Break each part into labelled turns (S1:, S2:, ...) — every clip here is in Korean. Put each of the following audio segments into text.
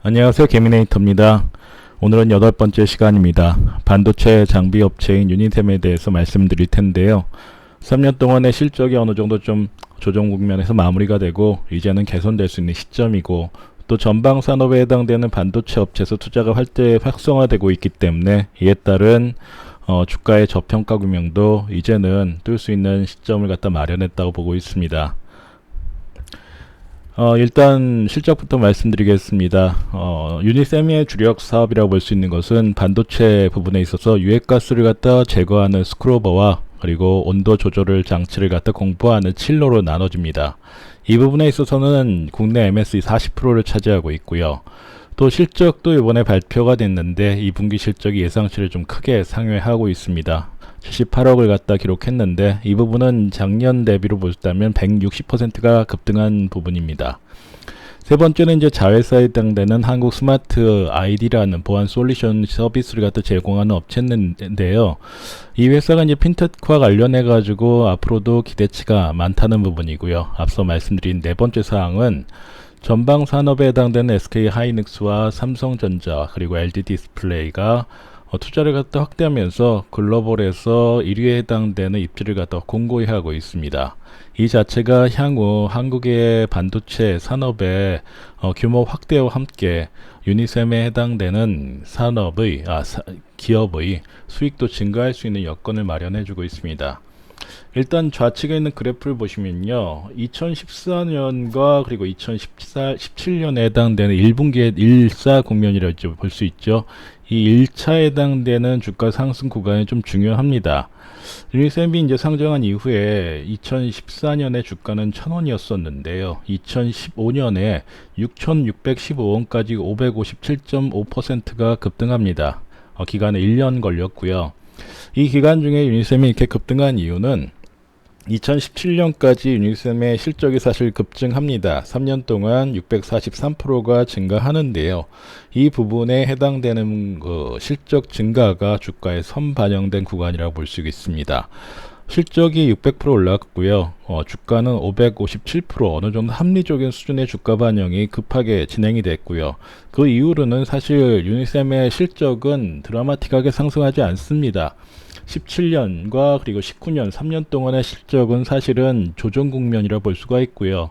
S1: 안녕하세요. 개미네이터입니다. 오늘은 8번째 시간입니다. 반도체 장비 업체인 유니셈에 대해서 말씀드릴 텐데요. 3년 동안의 실적이 어느 정도 좀 조정 국면에서 마무리가 되고 이제는 개선될 수 있는 시점이고, 또 전방 산업에 해당되는 반도체 업체에서 투자가 활성화되고 있기 때문에 이에 따른 주가의 저평가 구명도 이제는 뜰 수 있는 시점을 갖다 마련했다고 보고 있습니다. 일단 실적부터 말씀드리겠습니다. 유니세미의 주력 사업이라고 볼 수 있는 것은 반도체 부분에 있어서 유해가스를 갖다 제거하는 스크로버와 그리고 온도 조절 장치를 갖다 공부하는 칠러로 나눠집니다. 이 부분에 있어서는 국내 MSI 40%를 차지하고 있고요. 또 실적도 이번에 발표가 됐는데 2분기 실적이 예상치를 좀 크게 상회하고 있습니다. 78억을 갖다 기록했는데 이 부분은 작년 대비로 보시다면 160%가 급등한 부분입니다. 세 번째는 이제 자회사에 해당되는 한국 스마트 아이디라는 보안 솔루션 서비스를 갖다 제공하는 업체인데요. 이 회사가 이제 핀테크와 관련해 가지고 앞으로도 기대치가 많다는 부분이고요. 앞서 말씀드린 네 번째 사항은 전방 산업에 해당되는 SK 하이닉스와 삼성전자 그리고 LG 디스플레이가 투자를 갖다 확대하면서 글로벌에서 1위에 해당되는 입지를 갖다 공고히 하고 있습니다. 이 자체가 향후 한국의 반도체 산업의 규모 확대와 함께 유니셈에 해당되는 기업의 수익도 증가할 수 있는 여건을 마련해주고 있습니다. 일단 좌측에 있는 그래프를 보시면요, 2014년과 그리고 2017년에 해당되는 1분기의 일사 국면이라고 볼 수 있죠. 이 1차에 해당되는 주가 상승 구간이 좀 중요합니다. 유니셈이 이제 상장한 이후에 2014년에 주가는 1,000원이었었는데요. 2015년에 6,615원까지 557.5%가 급등합니다. 기간은 1년 걸렸고요. 이 기간 중에 유니셈이 이렇게 급등한 이유는 2017년까지 유니셈의 실적이 사실 급증합니다. 3년 동안 643%가 증가하는데요. 이 부분에 해당되는 실적 증가가 주가에 선반영된 구간이라고 볼 수 있습니다. 실적이 600% 올랐고요. 주가는 557% 어느 정도 합리적인 수준의 주가 반영이 급하게 진행이 됐고요. 그 이후로는 사실 유니셈의 실적은 드라마틱하게 상승하지 않습니다. 17년과 그리고 19년 3년 동안의 실적은 사실은 조정 국면이라 볼 수가 있고요.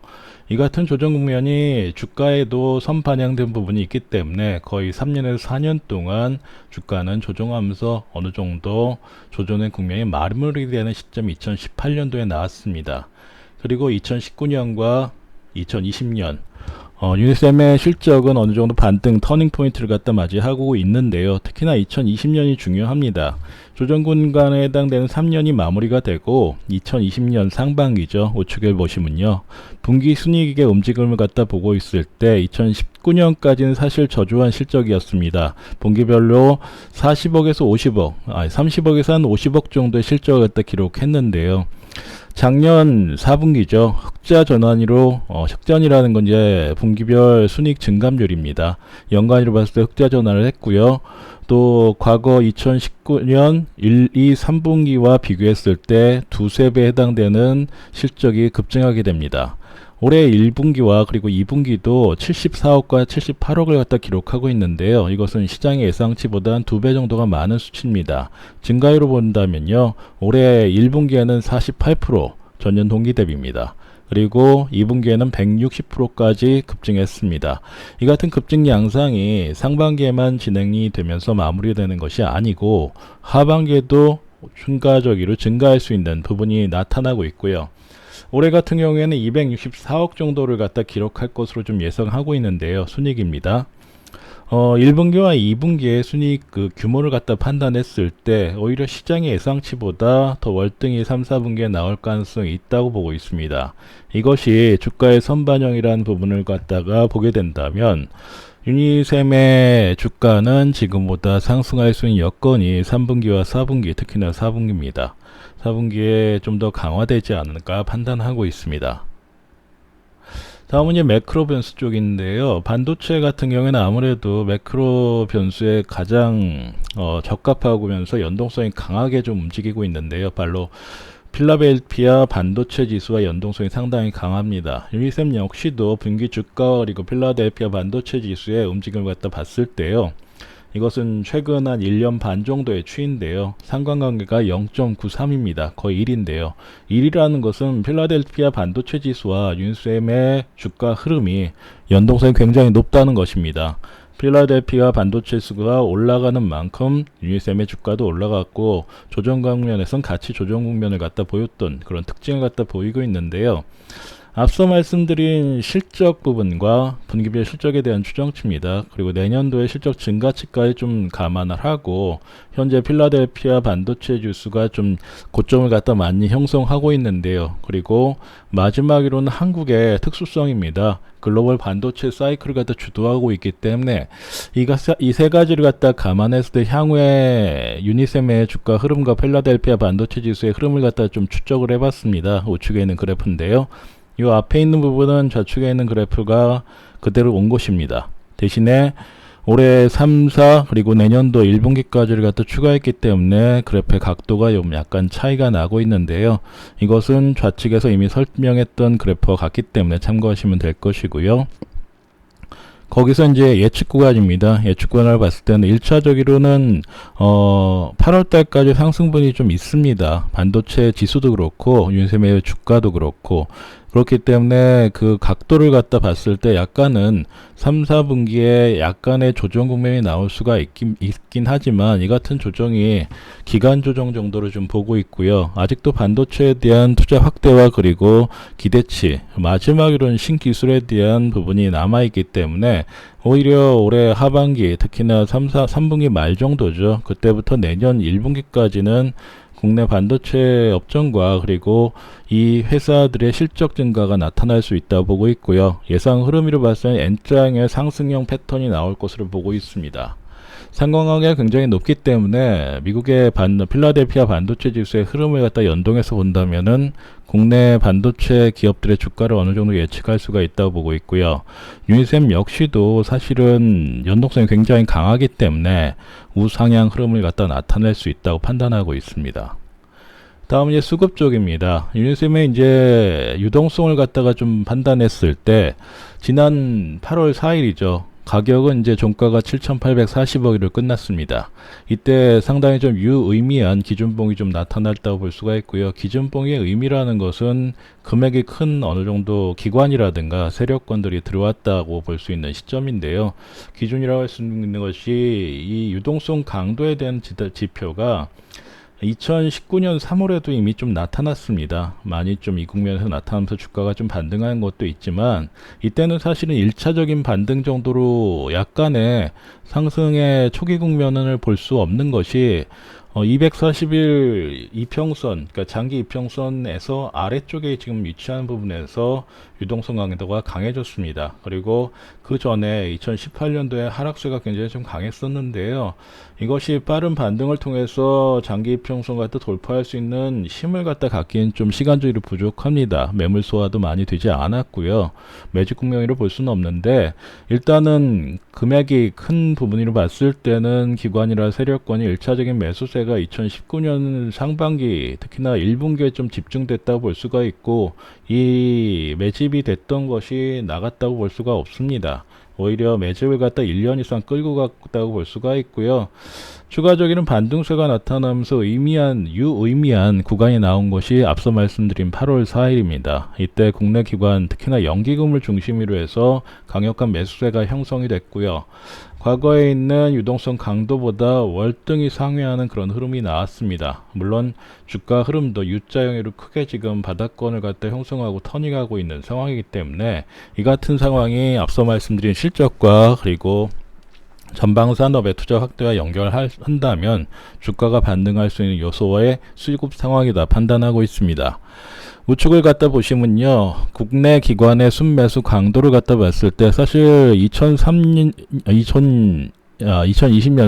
S1: 이 같은 조정 국면이 주가에도 선반영된 부분이 있기 때문에 거의 3년에서 4년 동안 주가는 조정하면서 어느 정도 조정의 국면이 마무리되는 시점이 2018년도에 나왔습니다. 그리고 2019년과 2020년 유니셈의 실적은 어느 정도 반등 터닝 포인트를 갖다 맞이하고 있는데요. 특히나 2020년이 중요합니다. 조정 구간에 해당되는 3년이 마무리가 되고 2020년 상반기죠. 우측에 보시면요, 분기 순이익의 움직임을 갖다 보고 있을 때 2019년까지는 사실 저조한 실적이었습니다. 분기별로 40억에서 50억, 30억에서 한 50억 정도의 실적을 갖다 기록했는데요. 작년 4분기죠. 흑자 전환으로 흑전이라는 건 이제 분기별 순이익 증감률입니다. 연간으로 봤을 때 흑자 전환을 했고요. 또 과거 2019년 1, 2, 3분기와 비교했을 때 두세 배 해당되는 실적이 급증하게 됩니다. 올해 1분기와 그리고 2분기도 74억과 78억을 갖다 기록하고 있는데요. 이것은 시장의 예상치보다 한 2배 정도가 많은 수치입니다. 증가율로 본다면요, 올해 1분기에는 48% 전년 동기 대비입니다. 그리고 2분기에는 160%까지 급증했습니다. 이 같은 급증 양상이 상반기에만 진행이 되면서 마무리되는 것이 아니고 하반기에도 순간적으로 증가할 수 있는 부분이 나타나고 있고요. 올해 같은 경우에는 264억 정도를 갖다 기록할 것으로 좀 예상하고 있는데요. 순이익입니다. 1분기와 2분기의 순이익 규모를 갖다 판단했을 때 오히려 시장의 예상치보다 더 월등히 3, 4분기에 나올 가능성이 있다고 보고 있습니다. 이것이 주가의 선반영이라는 부분을 갖다가 보게 된다면 유니셈의 주가는 지금보다 상승할 수 있는 여건이 3분기와 4분기, 특히나 4분기입니다. 4분기에 좀 더 강화되지 않을까 판단하고 있습니다. 다음은 이제 매크로 변수 쪽인데요. 반도체 같은 경우에는 아무래도 매크로 변수에 가장 적합하면서 연동성이 강하게 좀 움직이고 있는데요. 바로 필라델피아 반도체 지수와 연동성이 상당히 강합니다. 유니셈 역시도 분기 주가 그리고 필라델피아 반도체 지수의 움직임을 갖다 봤을 때요. 이것은 최근 한 1년 반 정도의 추인데요. 상관관계가 0.93입니다. 거의 1인데요. 1이라는 것은 필라델피아 반도체 지수와 유니셈의 주가 흐름이 연동성이 굉장히 높다는 것입니다. 필라델피아 반도체 지수가 올라가는 만큼 유니셈의 주가도 올라갔고 조정 국면에선 같이 조정 국면을 갖다 보였던 그런 특징을 갖다 보이고 있는데요. 앞서 말씀드린 실적 부분과 분기별 실적에 대한 추정치입니다. 그리고 내년도의 실적 증가치까지 좀 감안을 하고 현재 필라델피아 반도체 지수가 좀 고점을 갖다 많이 형성하고 있는데요. 그리고 마지막으로는 한국의 특수성입니다. 글로벌 반도체 사이클을 갖다 주도하고 있기 때문에 이 세 가지를 갖다 감안했을 때 향후에 유니셈의 주가 흐름과 필라델피아 반도체 지수의 흐름을 갖다 좀 추적을 해봤습니다. 우측에 있는 그래프인데요. 이 앞에 있는 부분은 좌측에 있는 그래프가 그대로 온 것입니다. 대신에 올해 3, 4 그리고 내년도 1분기까지를 갖다 추가했기 때문에 그래프의 각도가 좀 약간 차이가 나고 있는데요. 이것은 좌측에서 이미 설명했던 그래프와 같기 때문에 참고하시면 될 것이고요. 거기서 이제 예측 구간입니다. 예측 구간을 봤을 때는 1차적으로는 8월달까지 상승분이 좀 있습니다. 반도체 지수도 그렇고 유니셈의 주가도 그렇고 그렇기 때문에 그 각도를 갖다 봤을 때 약간은 3, 4분기에 약간의 조정 국면이 나올 수가 있긴 하지만 이 같은 조정이 기간 조정 정도로 좀 보고 있고요. 아직도 반도체에 대한 투자 확대와 그리고 기대치, 마지막으로는 신기술에 대한 부분이 남아있기 때문에 오히려 올해 하반기, 특히나 3분기 말 정도죠. 그때부터 내년 1분기까지는 국내 반도체 업종과 그리고 이 회사들의 실적 증가가 나타날 수 있다고 보고 있고요. 예상 흐름으로 봤을 때 N자형의 상승형 패턴이 나올 것으로 보고 있습니다. 상관관계가 굉장히 높기 때문에 미국의 필라델피아 반도체 지수의 흐름을 갖다 연동해서 본다면은 국내 반도체 기업들의 주가를 어느 정도 예측할 수가 있다고 보고 있고요. 유니셈 역시도 사실은 연동성이 굉장히 강하기 때문에 우상향 흐름을 갖다 나타낼 수 있다고 판단하고 있습니다. 다음은 이제 수급 쪽입니다. 유니셈의 이제 유동성을 갖다가 좀 판단했을 때 지난 8월 4일이죠. 가격은 이제 종가가 7,840억으로 끝났습니다. 이때 상당히 좀 유의미한 기준봉이 좀 나타났다고 볼 수가 있고요. 기준봉의 의미라는 것은 금액이 큰 어느 정도 기관이라든가 세력권들이 들어왔다고 볼 수 있는 시점인데요. 기준이라고 할 수 있는 것이 이 유동성 강도에 대한 지표가 2019년 3월에도 이미 좀 나타났습니다. 많이 좀 이 국면에서 나타나면서 주가가 좀 반등하는 것도 있지만 이때는 사실은 1차적인 반등 정도로 약간의 상승의 초기 국면을 볼 수 없는 것이 240일 이평선, 그러니까 장기 이평선에서 아래쪽에 지금 위치하는 부분에서 유동성 강도가 강해졌습니다. 그리고 그 전에 2018년도에 하락세가 굉장히 좀 강했었는데요. 이것이 빠른 반등을 통해서 장기 이평선 갖다 돌파할 수 있는 힘을 갖다 갖기엔 좀 시간적으로 부족합니다. 매물 소화도 많이 되지 않았고요. 매직 국면으로 볼 수는 없는데 일단은 금액이 큰 부분으로 봤을 때는 기관이나 세력권이 1차적인 매수세가 2019년 상반기 특히나 1분기에 좀 집중됐다고 볼 수가 있고 이 매집이 됐던 것이 나갔다고 볼 수가 없습니다. 오히려 매집을 갖다 1년 이상 끌고 갔다고 볼 수가 있고요. 추가적인 반등세가 나타나면서 유의미한 구간이 나온 것이 앞서 말씀드린 8월 4일입니다. 이때 국내 기관 특히나 연기금을 중심으로 해서 강력한 매수세가 형성이 됐고요. 과거에 있는 유동성 강도보다 월등히 상회하는 그런 흐름이 나왔습니다. 물론 주가 흐름도 U자형으로 크게 지금 바닥권을 갖다 형성하고 터닝하고 있는 상황이기 때문에 이 같은 상황이 앞서 말씀드린 실적과 그리고 전방산업의 투자 확대와 연결한다면 주가가 반등할 수 있는 요소의 수급 상황이다 판단하고 있습니다. 우측을 갖다 보시면요. 국내 기관의 순매수 강도를 갖다 봤을 때 사실 2020년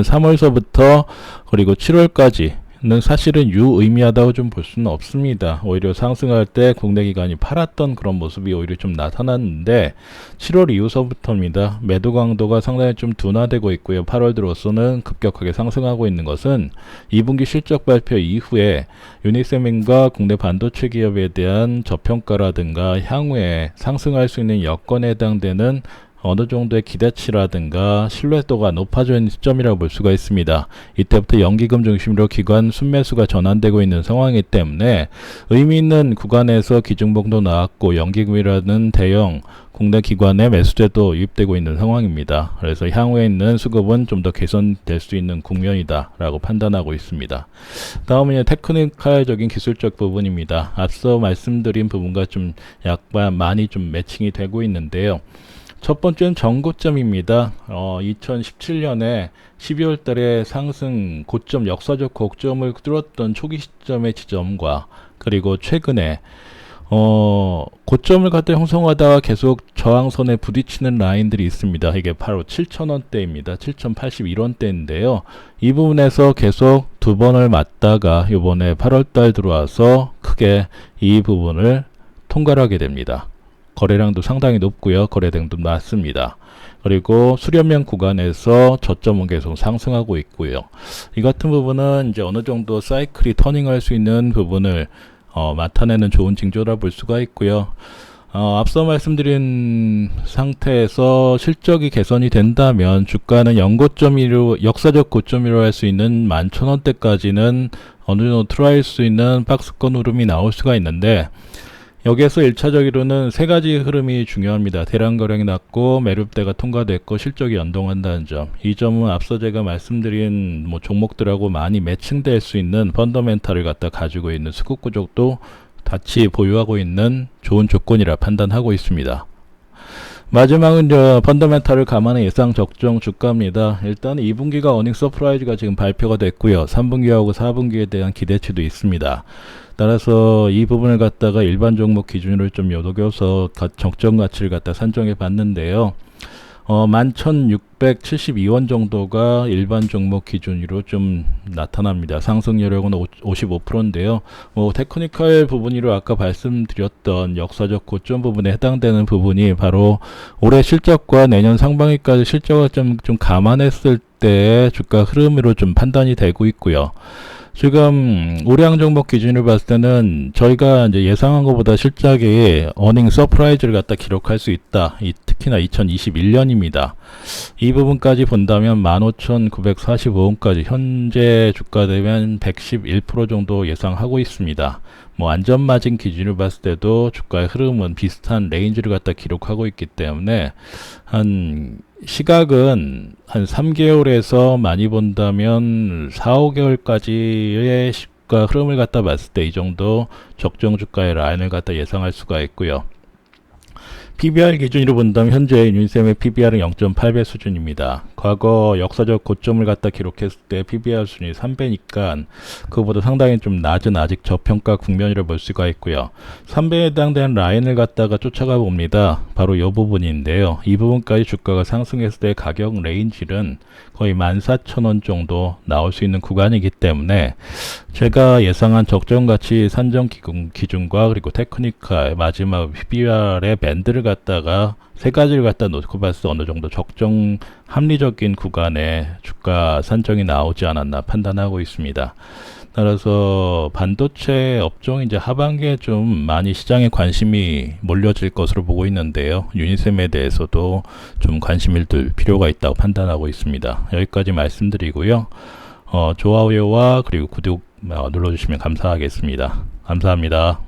S1: 3월서부터 그리고 7월까지 사실은 유의미하다고 좀 볼 수는 없습니다. 오히려 상승할 때 국내 기관이 팔았던 그런 모습이 오히려 좀 나타났는데 7월 이후서부터입니다. 매도 강도가 상당히 좀 둔화되고 있고요. 8월 들어서는 급격하게 상승하고 있는 것은 2분기 실적 발표 이후에 유니세민과 국내 반도체 기업에 대한 저평가라든가 향후에 상승할 수 있는 여건에 해당되는 어느 정도의 기대치라든가 신뢰도가 높아져 있는 시점이라고 볼 수가 있습니다. 이때부터 연기금 중심으로 기관 순매수가 전환되고 있는 상황이기 때문에 의미 있는 구간에서 기준봉도 나왔고 연기금이라는 대형 국내 기관의 매수제도 유입되고 있는 상황입니다. 그래서 향후에 있는 수급은 좀 더 개선될 수 있는 국면이다 라고 판단하고 있습니다. 다음은 테크니컬적인 기술적 부분입니다. 앞서 말씀드린 부분과 좀 약간 많이 좀 매칭이 되고 있는데요. 첫 번째는 전고점입니다. 2017년에 12월 달에 상승 고점, 역사적 고점을 뚫었던 초기 시점의 지점과 그리고 최근에 고점을 갖다 형성하다가 계속 저항선에 부딪히는 라인들이 있습니다. 이게 바로 7,000원대입니다. 7,081원대인데요. 이 부분에서 계속 두 번을 맞다가 이번에 8월달 들어와서 크게 이 부분을 통과를 하게 됩니다. 거래량도 상당히 높고요. 거래량도 낮습니다. 그리고 수렴형 구간에서 저점은 계속 상승하고 있고요. 이 같은 부분은 이제 어느 정도 사이클이 터닝할 수 있는 부분을 나타내는 좋은 징조라 볼 수가 있고요. 앞서 말씀드린 상태에서 실적이 개선이 된다면 주가는 역사적 고점이로 할 수 있는 11,000원대까지는 어느 정도 틀어할 수 있는 박스권 흐름이 나올 수가 있는데 여기에서 1차적으로는 세 가지 흐름이 중요합니다. 대량 거래량이 낮고 매립대가 통과됐고 실적이 연동한다는 점. 이 점은 앞서 제가 말씀드린 종목들하고 많이 매칭될 수 있는 펀더멘탈을 갖다 가지고 있는 수급 구조도 같이 보유하고 있는 좋은 조건이라 판단하고 있습니다. 마지막은 펀더멘탈을 감안한 예상 적정 주가입니다. 일단 2분기가 어닝 서프라이즈가 지금 발표가 됐고요. 3분기하고 4분기에 대한 기대치도 있습니다. 따라서 이 부분을 갖다가 일반 종목 기준으로 좀 요독여서 적정 가치를 갖다 산정해 봤는데요. 11,672원 정도가 일반 종목 기준으로 좀 나타납니다. 상승 여력은 55%인데요. 테크니컬 부분으로 아까 말씀드렸던 역사적 고점 부분에 해당되는 부분이 바로 올해 실적과 내년 상반기까지 실적을 좀 감안했을 때 주가 흐름으로 좀 판단이 되고 있고요. 지금 우량 종목 기준으로 봤을 때는 저희가 이제 예상한 것보다 실적이 어닝 서프라이즈를 갖다 기록할 수 있다. 특히나 2021년입니다. 이 부분까지 본다면 15,945원까지 현재 주가 대비 111% 정도 예상하고 있습니다. 안전마진 기준으로 봤을 때도 주가의 흐름은 비슷한 레인지를 갖다 기록하고 있기 때문에 시각은 한 3개월에서 많이 본다면 4, 5개월까지의 주가 흐름을 갖다 봤을 때 이 정도 적정 주가의 라인을 갖다 예상할 수가 있고요. PBR 기준으로 본다면 현재 유니셈의 PBR은 0.8배 수준입니다. 과거 역사적 고점을 갖다 기록했을 때 PBR 수준이 3배니까 그거보다 상당히 좀 낮은 아직 저평가 국면이라 볼 수가 있고요. 3배에 해당되는 라인을 갖다가 쫓아가 봅니다. 바로 이 부분인데요. 이 부분까지 주가가 상승했을 때 가격 레인지는 거의 14,000원 정도 나올 수 있는 구간이기 때문에 제가 예상한 적정 가치 산정 기준과 그리고 테크니컬 마지막 PBR의 밴드를 갖다가 세 가지를 갖다 놓고 봤을 때 어느 정도 적정 합리적인 구간에 주가 산정이 나오지 않았나 판단하고 있습니다. 따라서 반도체 업종 이제 하반기에 좀 많이 시장에 관심이 몰려질 것으로 보고 있는데요. 유니셈에 대해서도 좀 관심을 둘 필요가 있다고 판단하고 있습니다. 여기까지 말씀드리고요. 좋아요와 그리고 구독 눌러주시면 감사하겠습니다. 감사합니다.